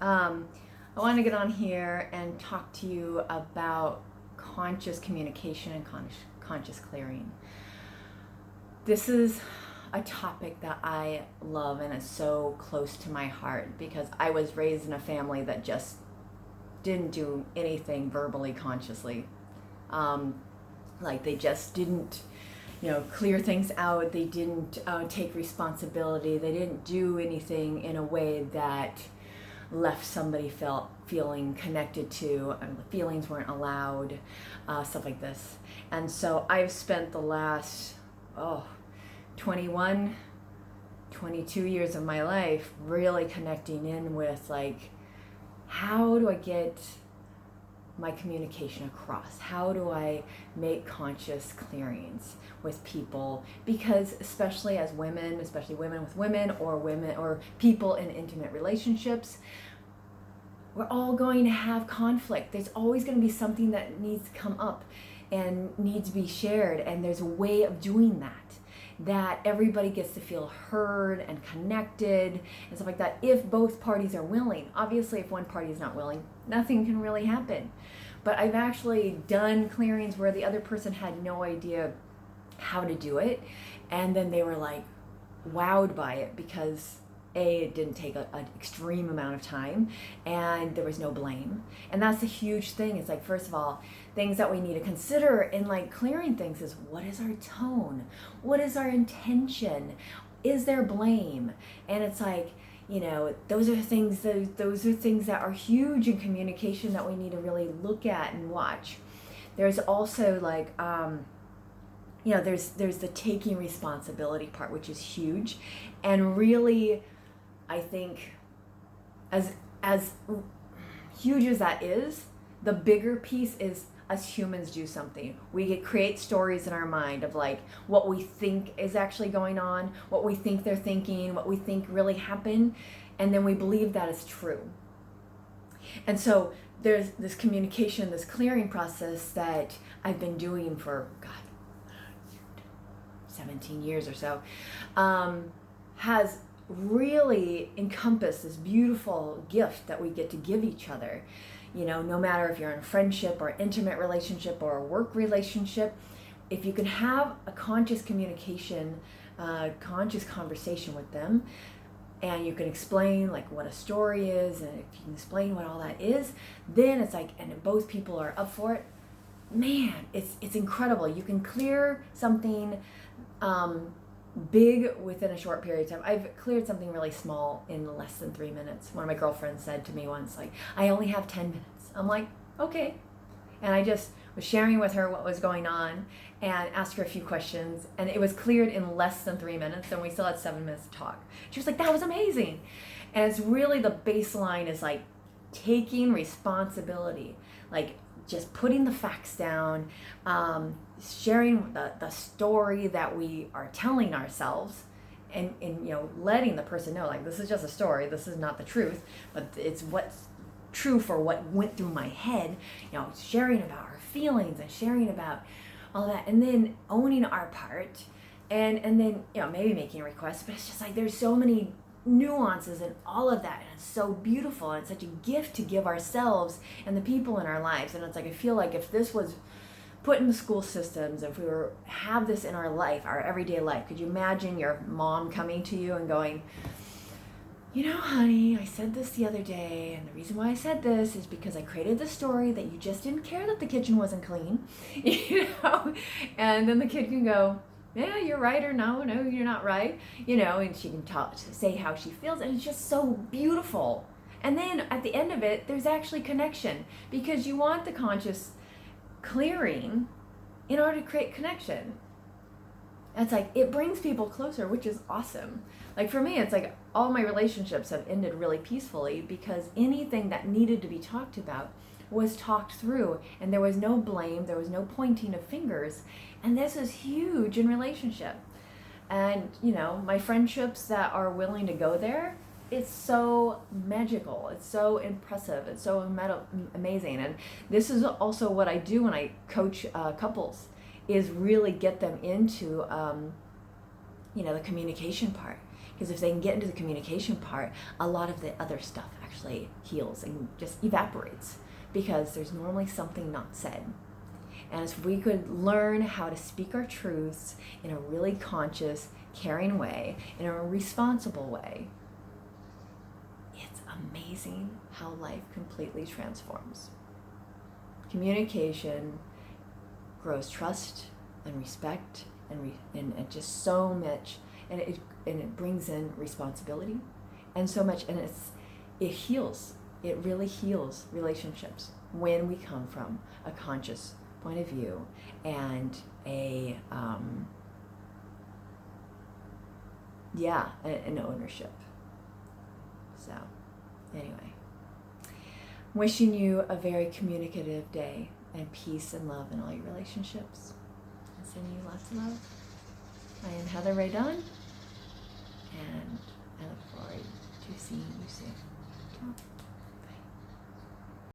I want to get on here and talk to you about conscious communication and conscious clearing. This is a topic that I love and is so close to my heart because I was raised in a family that just didn't do anything verbally consciously. Like they just didn't clear things out. They didn't take responsibility. They didn't do anything in a way that left somebody feeling connected to, and the feelings weren't allowed, stuff like this. And so I've spent the last 21, 22 years of my life really connecting in with, like, how do I get my communication across? How do I make conscious clearings with people? Because especially as women, especially women with women or people in intimate relationships, we're all going to have conflict. There's always going to be something that needs to come up and needs to be shared, and there's a way of doing that everybody gets to feel heard and connected and stuff like that if both parties are willing. Obviously, if one party is not willing, nothing can really happen. But I've actually done clearings where the other person had no idea how to do it, and then they were like wowed by it because it didn't take an extreme amount of time and there was no blame. And that's a huge thing. It's like, first of all, things that we need to consider in like clearing things is, what is our tone? What is our intention? Is there blame? And it's like, those are things that are huge in communication that we need to really look at and watch. There's also like there's the taking responsibility part, which is huge. And really, I think as huge as that is, the bigger piece is us humans do something. We create stories in our mind of like what we think is actually going on, what we think they're thinking, what we think really happened, and then we believe that is true. And so there's this communication, this clearing process that I've been doing for 17 years or so, has really encompassed this beautiful gift that we get to give each other. No matter if you're in a friendship or intimate relationship or a work relationship, if you can have a conscious communication, conscious conversation with them, and you can explain like what a story is, and if you can explain what all that is, then it's like, and if both people are up for it, man, it's incredible. You can clear something big within a short period of time. I've cleared something really small in less than 3 minutes. One of my girlfriends said to me once, like, I only have 10 minutes. I'm like, okay. And I just was sharing with her what was going on and asked her a few questions, and it was cleared in less than 3 minutes, and we still had 7 minutes to talk. She was like, that was amazing. And it's really, the baseline is like taking responsibility, like just putting the facts down, sharing the story that we are telling ourselves, and letting the person know, like, this is just a story, this is not the truth, but it's what's true for what went through my head, sharing about our feelings and sharing about all that, and then owning our part, and then maybe making a request. But it's just like there's so many nuances and all of that, and it's so beautiful, and it's such a gift to give ourselves and the people in our lives. And it's like, I feel like if this was put in the school systems, if we have this in our life, our everyday life, could you imagine your mom coming to you and going, honey, I said this the other day, and the reason why I said this is because I created the story that you just didn't care that the kitchen wasn't clean, and then the kid can go, yeah, you're right, or no, you're not right, and she can say how she feels, and it's just so beautiful. And then at the end of it, there's actually connection, because you want the conscious clearing in order to create connection. It's like, it brings people closer, which is awesome. Like for me, it's like all my relationships have ended really peacefully because anything that needed to be talked about was talked through, and there was no blame, there was no pointing of fingers. And this is huge in relationship. And my friendships that are willing to go there, it's so magical, it's so impressive, it's so amazing. And this is also what I do when I coach couples, is really get them into the communication part. Because if they can get into the communication part, a lot of the other stuff actually heals and just evaporates, because there's normally something not said. And if we could learn how to speak our truths in a really conscious, caring way, in a responsible way, it's amazing how life completely transforms. Communication grows trust and respect and just so much, and it brings in responsibility and so much, and it heals. It really heals relationships when we come from a conscious point of view and an ownership. So anyway, wishing you a very communicative day, and peace and love in all your relationships. And sending you lots of love. I am Heather Ray Dunn, and I look forward to seeing you soon.